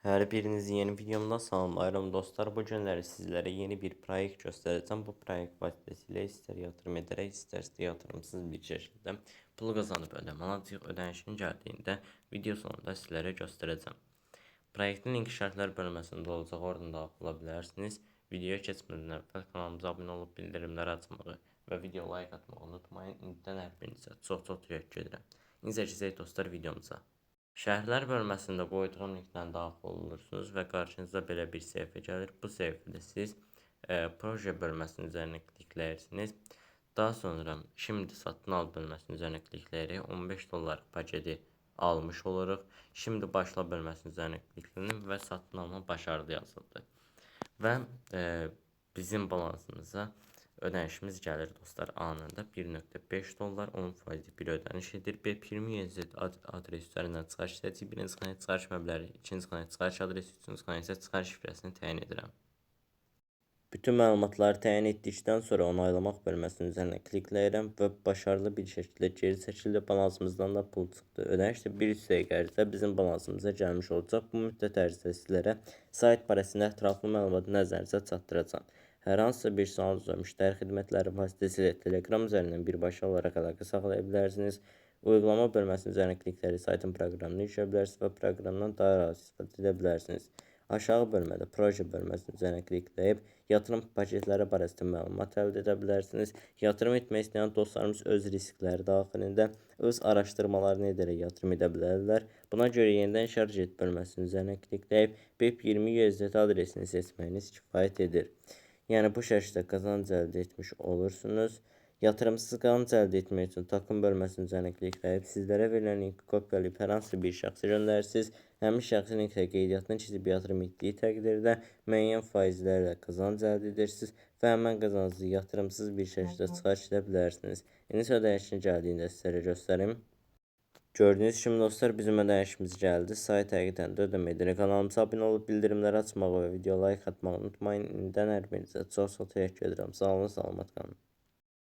Her birinizin yeni videomda salamlayıram dostlar. Bu günləri sizlere yeni bir proyekt göstereceğim. Bu proyekt vasitəsilə istər yatırım edərək, istərsə yatırımsız bir şəkildə pul qazanıb ödəmə alacaq. Ödənişin gəldiyində video sonunda sizlərə göstereceğim. Proyektin link şərtlər bölməsində olacaq. Oradan daxil ola bilərsiniz. Videoya keçmədən əvvəl kanalımıza abunə olub bildirimləri açmağı və video like atmağı unutmayın. İndidən hər birinizə çox təşəkkür edirəm. İncə keçək dostlar videomuza. Şərhlər bölməsində qoyduğum linkdən daxil olursunuz və qarşınıza belə bir səhifə gəlir. Bu səhifədə siz proje bölməsinin üzərinə klikləyirsiniz. Daha sonra şimdi satın al bölməsinin üzərinə klikləyərək 15 dollar paketi almış oluruq. Şimdi başla bölməsinin üzərinə kliklənib və satın alma başarılı yazıldı. Və bizim balansımıza ödənişimiz gəlir dostlar anında 1.5 dollar 10% bir ödəniş edir. Premium adres üzərindən çıxarış seçib birinci xanaya çıxarış məbləği, ikinci xanaya çıxarış adresi, üçüncü xanaya isə çıxarış şifrəsini təyin edirəm. Bütün məlumatları təyin etdikdən sonra onaylamaq bölməsinin üzərinə klikləyirəm və başarılı bir şəkildə geri çəkildi. Balansımızdan da pul çıxdı. Ödəniş də bir dəqiqə ərzində bizim balansımıza gəlmiş olacaq. Bu müddət ərzində sizlərə sayt barəsində ətraflı məlumatı nəzərinizə çatdıracağam. Hər hansısa bir sualınız və müştəri xidmətləri vasitəsilə Telegram üzərindən birbaşa olaraq əlaqə saxlaya bilərsiniz. Uygulama bölməsinin üzərinə klikləyərək saytın proqramını yükləyə bilərsiniz və proqramdan daha rahat istifadə edə bilərsiniz. Aşağı bölmədə proje bölməsinin üzərinə klikləyib yatırım paketləri barəsində məlumat əldə edə bilərsiniz. Yatırım etmək istəyən dostlarımız öz riskləri daxilində öz araşdırmalarını edərək yatırım edə bilərlər. Buna görə yenidən şarj et bölməsinin üzərinə klikləyib BIP20 USDT adresini seçməyiniz kifayət edir. Yəni bu şəkildə qazanc əldə etmiş olursunuz. Yatırımsız qazanc əldə etmək üçün takım bölməsinin üzərinə klikləyib sizlərə verilən linki kopyalayıb hər hansı bir şəxsə göndərirsiniz. Həmin şəxsin linklə qeydiyyatını keçib yatırım etdiyi təqdirdə müəyyən faizlərlə qazanc əldə edirsiniz və həmin qazancı yatırımsız bir şəkildə çıxarış edə bilərsiniz. İndi isə ödənişin gəldiyində sizlərə göstərim. Gördüğünüz kimi dostlar bizim ödənişimiz gəldi. Sayt həqiqətən də ödəmə edirik. Kanalımıza abunə olub bildirimləri açmağı və video like atmağı unutmayın. İndidən hər birinizə çox təşəkkür edirəm. Sağ olun, salamat qalın.